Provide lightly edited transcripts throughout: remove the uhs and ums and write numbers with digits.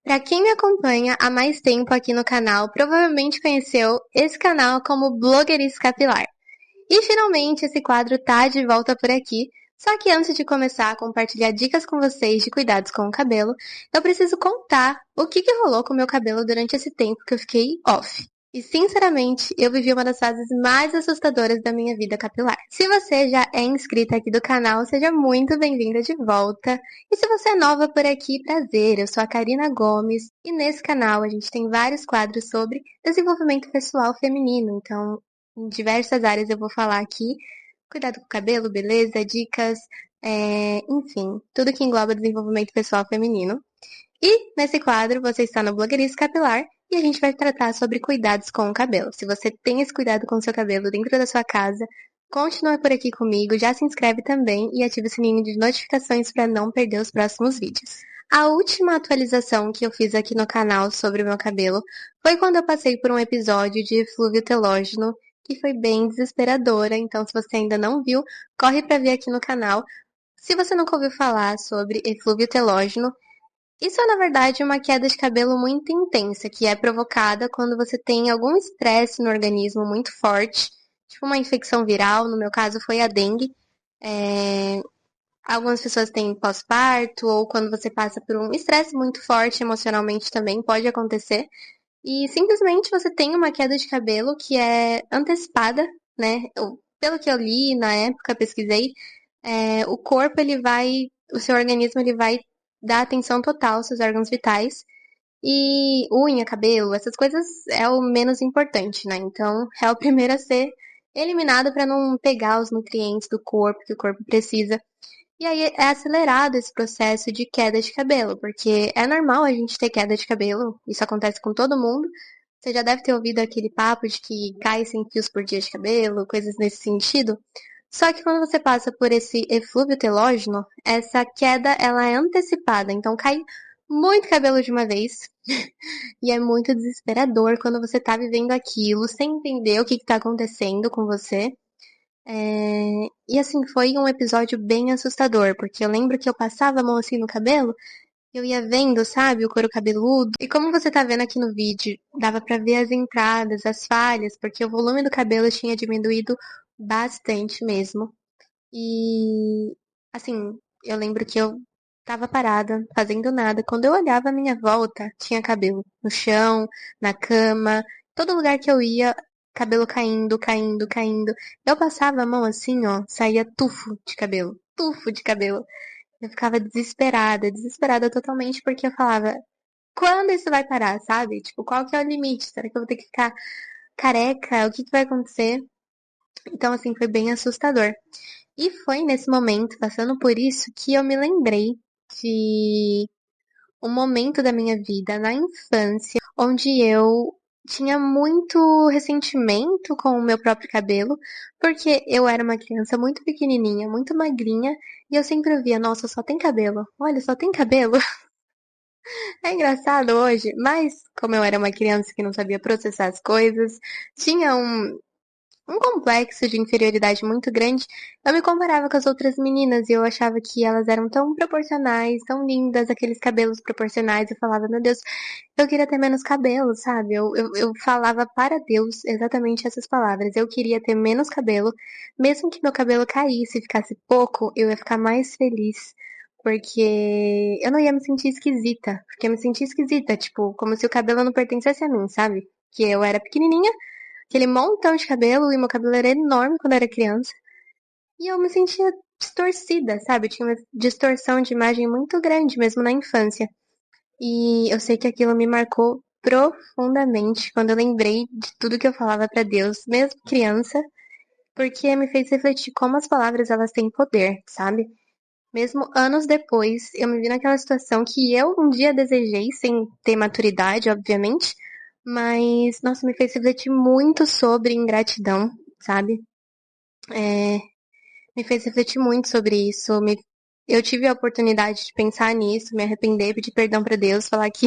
Para quem me acompanha há mais tempo aqui no canal, provavelmente conheceu esse canal como Blogueirice Capilar. E finalmente esse quadro tá de volta por aqui. Só que antes de começar a compartilhar dicas com vocês de cuidados com o cabelo, eu preciso contar o que rolou com o meu cabelo durante esse tempo que eu fiquei off. E sinceramente, eu vivi uma das fases mais assustadoras da minha vida capilar. Se você já é inscrita aqui do canal, seja muito bem-vinda de volta. E se você é nova por aqui, prazer, eu sou a Karina Gomes e nesse canal a gente tem vários quadros sobre desenvolvimento pessoal feminino. Então, em diversas áreas eu vou falar aqui. Cuidado com o cabelo, beleza, dicas, enfim, tudo que engloba desenvolvimento pessoal feminino. E nesse quadro você está no Blogueirice Capilar e a gente vai tratar sobre cuidados com o cabelo. Se você tem esse cuidado com o seu cabelo dentro da sua casa, continua por aqui comigo, já se inscreve também e ativa o sininho de notificações para não perder os próximos vídeos. A última atualização que eu fiz aqui no canal sobre o meu cabelo foi quando eu passei por um episódio de eflúvio telógeno, que foi bem desesperadora, então se você ainda não viu, corre para ver aqui no canal. Se você nunca ouviu falar sobre eflúvio telógeno, isso é, na verdade, uma queda de cabelo muito intensa, que é provocada quando você tem algum estresse no organismo muito forte, tipo uma infecção viral, no meu caso foi a dengue. É, Algumas pessoas têm pós-parto, ou quando você passa por um estresse muito forte emocionalmente também pode acontecer. E simplesmente você tem uma queda de cabelo que é antecipada, né? Pelo que eu li na época, pesquisei, o corpo ele vai, o seu organismo ele vai dar atenção total aos seus órgãos vitais. E unha, cabelo, essas coisas é o menos importante, né? Então é o primeiro a ser eliminado para não pegar os nutrientes do corpo que o corpo precisa. E aí é acelerado esse processo de queda de cabelo, porque é normal a gente ter queda de cabelo, isso acontece com todo mundo. Você já deve ter ouvido aquele papo de que cai 100 fios por dia de cabelo, coisas nesse sentido. Só que quando você passa por esse eflúvio telógeno, essa queda ela é antecipada, então cai muito cabelo de uma vez. E é muito desesperador quando você tá vivendo aquilo sem entender o que tá acontecendo com você. E assim, foi um episódio bem assustador, porque eu lembro que eu passava a mão assim no cabelo, eu ia vendo, sabe, o couro cabeludo. E como você tá vendo aqui no vídeo, dava pra ver as entradas, as falhas, porque o volume do cabelo tinha diminuído bastante mesmo. E assim, eu lembro que eu tava parada, fazendo nada. Quando eu olhava à minha volta, tinha cabelo no chão, na cama, todo lugar que eu ia, cabelo caindo, caindo, caindo. Eu passava a mão assim, ó, saía tufo de cabelo, tufo de cabelo. Eu ficava desesperada, desesperada totalmente, porque eu falava, quando isso vai parar, sabe? Tipo, qual que é o limite? Será que eu vou ter que ficar careca? O que que vai acontecer? Então, assim, foi bem assustador. E foi nesse momento, passando por isso, que eu me lembrei de um momento da minha vida na infância, onde eu tinha muito ressentimento com o meu próprio cabelo, porque eu era uma criança muito pequenininha, muito magrinha, e eu sempre via, nossa, só tem cabelo. Olha, só tem cabelo. É engraçado hoje, mas como eu era uma criança que não sabia processar as coisas, tinha um complexo de inferioridade muito grande, eu me comparava com as outras meninas e eu achava que elas eram tão proporcionais, tão lindas, aqueles cabelos proporcionais. Eu falava, meu Deus, eu queria ter menos cabelo, sabe? Eu falava para Deus exatamente essas palavras. Eu queria ter menos cabelo, mesmo que meu cabelo caísse e ficasse pouco, eu ia ficar mais feliz. Porque eu não ia me sentir esquisita. Porque eu me sentia esquisita, tipo, como se o cabelo não pertencesse a mim, sabe? Que eu era pequenininha, aquele montão de cabelo, e meu cabelo era enorme quando eu era criança. E eu me sentia distorcida, sabe? Eu tinha uma distorção de imagem muito grande, mesmo na infância. E eu sei que aquilo me marcou profundamente quando eu lembrei de tudo que eu falava pra Deus, mesmo criança, porque me fez refletir como as palavras elas têm poder, sabe? Mesmo anos depois, eu me vi naquela situação que eu um dia desejei, sem ter maturidade, obviamente, mas, nossa, me fez refletir muito sobre ingratidão, sabe? É, Me fez refletir muito sobre isso. Eu tive a oportunidade de pensar nisso, me arrepender, pedir perdão pra Deus, falar que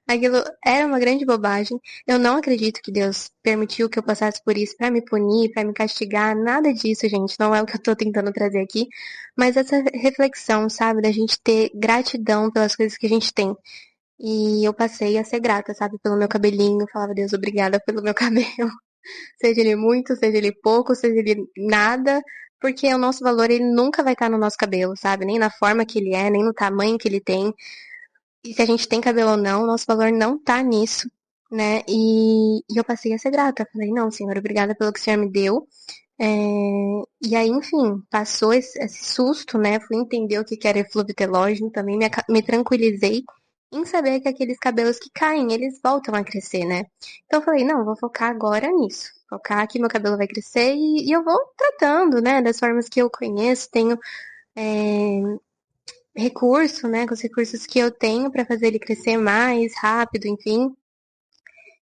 aquilo era uma grande bobagem. Eu não acredito que Deus permitiu que eu passasse por isso pra me punir, pra me castigar. Nada disso, gente. Não é o que eu tô tentando trazer aqui. Mas essa reflexão, sabe, da gente ter gratidão pelas coisas que a gente tem. E eu passei a ser grata, sabe, pelo meu cabelinho. Falava, Deus, obrigada pelo meu cabelo. Seja ele muito, seja ele pouco, seja ele nada. Porque o nosso valor, ele nunca vai estar no nosso cabelo, sabe? Nem na forma que ele é, nem no tamanho que ele tem. E se a gente tem cabelo ou não, o nosso valor não tá nisso, né? E eu passei a ser grata. Falei, não, Senhor, obrigada pelo que o Senhor me deu. É, e aí, enfim, passou esse susto, né? Fui entender o que que era efluvitelógeno, também me tranquilizei em saber que aqueles cabelos que caem, eles voltam a crescer, né? Então eu falei, não, vou focar agora nisso. Focar que meu cabelo vai crescer e eu vou tratando, né? Das formas que eu conheço, tenho é, recurso, né? Com os recursos que eu tenho para fazer ele crescer mais rápido, enfim.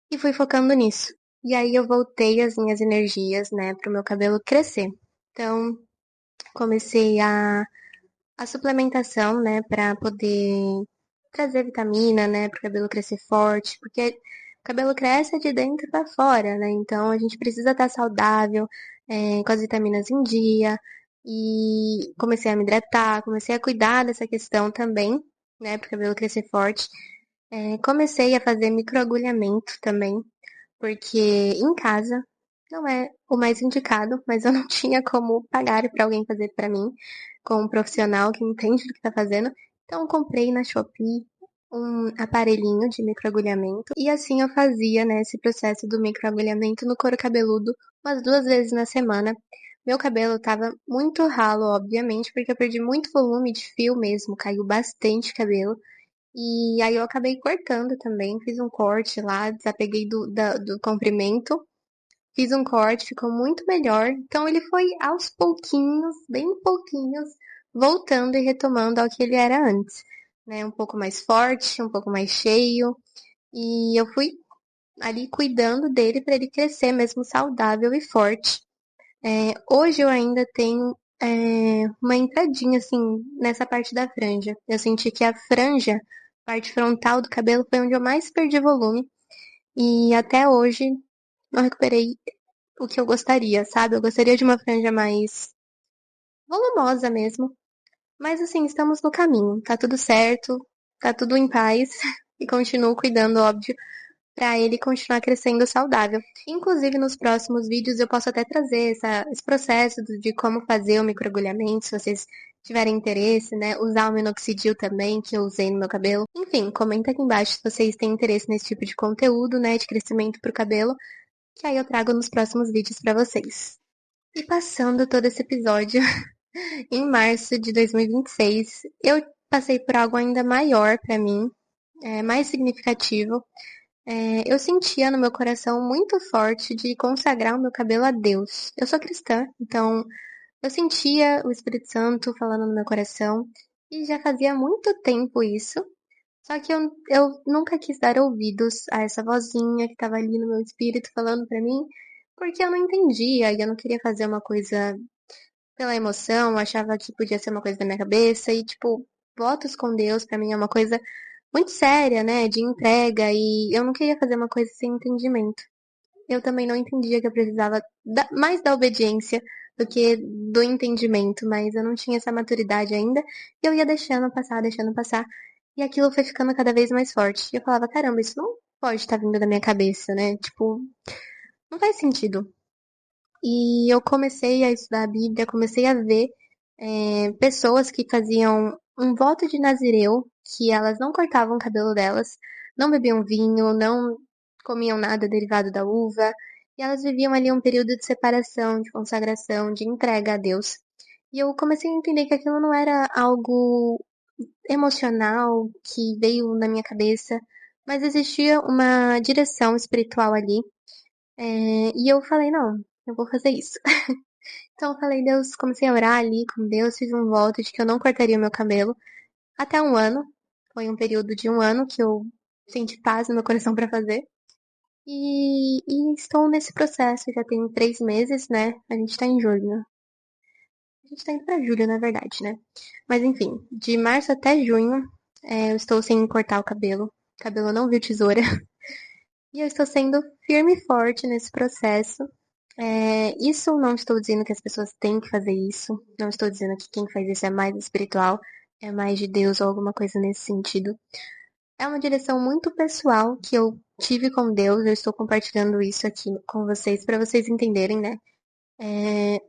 E fui focando nisso. E aí eu voltei as minhas energias, né, pro meu cabelo crescer. Então, comecei a suplementação, né, para poder trazer vitamina, né, para o cabelo crescer forte, porque o cabelo cresce de dentro para fora, né? Então a gente precisa estar saudável, com as vitaminas em dia. E comecei a me hidratar, comecei a cuidar dessa questão também, né, para o cabelo crescer forte. Comecei a fazer microagulhamento também, porque em casa não é o mais indicado, mas eu não tinha como pagar para alguém fazer para mim, com um profissional que entende do que está fazendo. Então eu comprei na Shopee um aparelhinho de microagulhamento e assim eu fazia, né, esse processo do microagulhamento no couro cabeludo umas 2 vezes na semana. Meu cabelo estava muito ralo, obviamente, porque eu perdi muito volume de fio mesmo, caiu bastante cabelo. E aí eu acabei cortando também, fiz um corte lá, desapeguei do comprimento, fiz um corte, ficou muito melhor. Então ele foi aos pouquinhos, bem pouquinhos, voltando e retomando ao que ele era antes, né? Um pouco mais forte, um pouco mais cheio. E eu fui ali cuidando dele para ele crescer mesmo saudável e forte. Hoje eu ainda tenho uma entradinha assim nessa parte da franja. Eu senti que a franja, parte frontal do cabelo, foi onde eu mais perdi volume. E até hoje não recuperei o que eu gostaria, sabe? Eu gostaria de uma franja mais volumosa mesmo. Mas assim, estamos no caminho. Tá tudo certo, tá tudo em paz. E continuo cuidando, óbvio, para ele continuar crescendo saudável. Inclusive, nos próximos vídeos eu posso até trazer esse processo de como fazer o microagulhamento, se vocês tiverem interesse, né? Usar o minoxidil também, que eu usei no meu cabelo. Enfim, comenta aqui embaixo se vocês têm interesse nesse tipo de conteúdo, né? De crescimento pro cabelo, que aí eu trago nos próximos vídeos para vocês. E passando todo esse episódio, em março de 2026, eu passei por algo ainda maior para mim, mais significativo. Eu sentia no meu coração muito forte de consagrar o meu cabelo a Deus. Eu sou cristã, então eu sentia o Espírito Santo falando no meu coração e já fazia muito tempo isso. Só que eu nunca quis dar ouvidos a essa vozinha que estava ali no meu espírito falando pra mim, porque eu não entendia e eu não queria fazer uma coisa pela emoção, eu achava que podia ser uma coisa da minha cabeça e tipo, votos com Deus pra mim é uma coisa muito séria, né, de entrega, e eu não queria fazer uma coisa sem entendimento. Eu também não entendia que eu precisava mais da obediência do que do entendimento, mas eu não tinha essa maturidade ainda, e eu ia deixando passar, e aquilo foi ficando cada vez mais forte. E eu falava, caramba, isso não pode estar vindo da minha cabeça, né? Tipo, não faz sentido. E eu comecei a estudar a Bíblia, comecei a ver pessoas que faziam um voto de Nazireu, que elas não cortavam o cabelo delas, não bebiam vinho, não comiam nada derivado da uva, e elas viviam ali um período de separação, de consagração, de entrega a Deus. E eu comecei a entender que aquilo não era algo emocional que veio na minha cabeça, mas existia uma direção espiritual ali. E eu falei, não, eu vou fazer isso. Então eu falei, Deus, comecei a orar ali com Deus, fiz um voto de que eu não cortaria o meu cabelo até um ano. Foi um período de um ano que eu senti paz no meu coração para fazer. E estou nesse processo, já tem 3 meses, né? A gente tá em julho. A gente tá indo pra julho, na verdade, né? Mas enfim, de março até junho, eu estou sem cortar o cabelo. O cabelo não viu tesoura. E eu estou sendo firme e forte nesse processo. Isso não estou dizendo que as pessoas têm que fazer isso. Não estou dizendo que quem faz isso é mais espiritual, é mais de Deus ou alguma coisa nesse sentido. É uma direção muito pessoal que eu tive com Deus. Eu estou compartilhando isso aqui com vocês para vocês entenderem, né?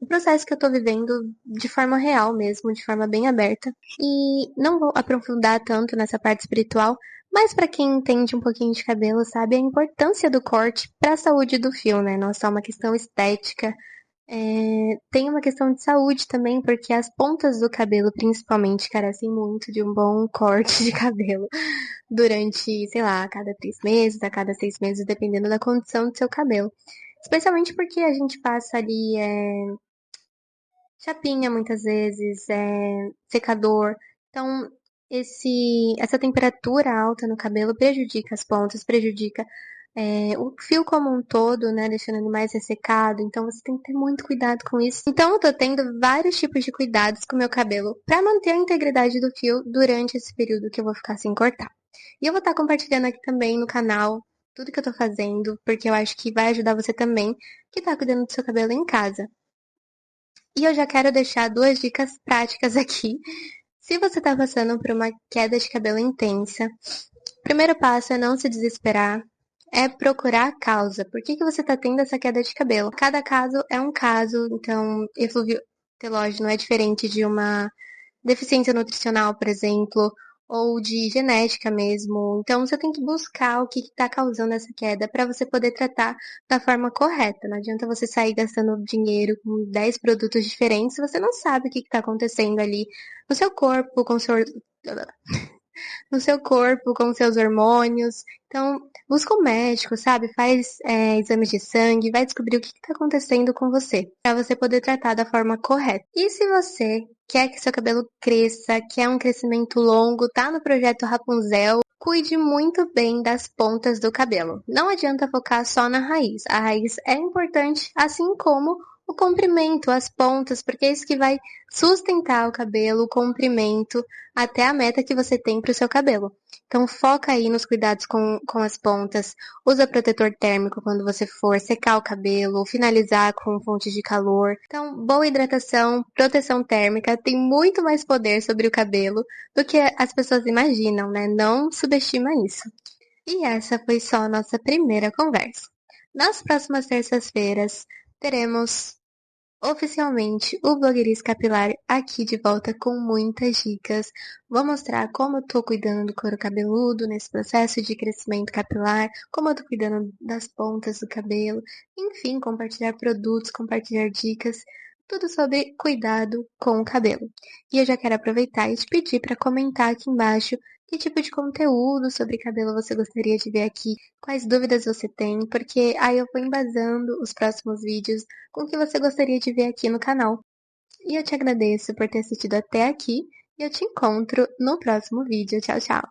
O processo que eu tô vivendo de forma real mesmo, de forma bem aberta. E não vou aprofundar tanto nessa parte espiritual, mas para quem entende um pouquinho de cabelo, sabe a importância do corte para a saúde do fio, né? Não é só uma questão estética. Tem uma questão de saúde também, porque as pontas do cabelo, principalmente, carecem muito de um bom corte de cabelo durante, sei lá, a cada 3 meses, a cada 6 meses, dependendo da condição do seu cabelo. Especialmente porque a gente passa ali chapinha muitas vezes, secador. Então, essa temperatura alta no cabelo prejudica as pontas, prejudica o fio como um todo, né? Deixando ele mais ressecado. Então, você tem que ter muito cuidado com isso. Então, eu tô tendo vários tipos de cuidados com o meu cabelo para manter a integridade do fio durante esse período que eu vou ficar sem cortar. E eu vou estar compartilhando aqui também no canal tudo que eu tô fazendo, porque eu acho que vai ajudar você também que tá cuidando do seu cabelo em casa. E eu já quero deixar 2 dicas práticas aqui. Se você está passando por uma queda de cabelo intensa, o primeiro passo é não se desesperar, é procurar a causa. Por que você está tendo essa queda de cabelo? Cada caso é um caso, então efluvio telógeno é diferente de uma deficiência nutricional, por exemplo, ou de genética mesmo. Então, você tem que buscar o que está causando essa queda para você poder tratar da forma correta. Não adianta você sair gastando dinheiro com 10 produtos diferentes se você não sabe o que está acontecendo ali no seu corpo, com seus hormônios. Então, busca um médico, sabe? Faz exames de sangue, vai descobrir o que está acontecendo com você, para você poder tratar da forma correta. E se você quer que seu cabelo cresça, quer um crescimento longo, tá no projeto Rapunzel, cuide muito bem das pontas do cabelo. Não adianta focar só na raiz. A raiz é importante, assim como o comprimento, as pontas, porque é isso que vai sustentar o cabelo, o comprimento, até a meta que você tem para o seu cabelo. Então foca aí nos cuidados com as pontas, usa protetor térmico quando você for secar o cabelo, finalizar com fonte de calor. Então, boa hidratação, proteção térmica tem muito mais poder sobre o cabelo do que as pessoas imaginam, né? Não subestima isso. E essa foi só a nossa primeira conversa. Nas próximas terças-feiras, teremos oficialmente o Blogueiris Capilar aqui de volta com muitas dicas. Vou mostrar como eu tô cuidando do couro cabeludo nesse processo de crescimento capilar, como eu tô cuidando das pontas do cabelo, enfim, compartilhar produtos, compartilhar dicas, tudo sobre cuidado com o cabelo. E eu já quero aproveitar e te pedir para comentar aqui embaixo que tipo de conteúdo sobre cabelo você gostaria de ver aqui, quais dúvidas você tem, porque aí eu vou embasando os próximos vídeos com o que você gostaria de ver aqui no canal. E eu te agradeço por ter assistido até aqui e eu te encontro no próximo vídeo. Tchau, tchau!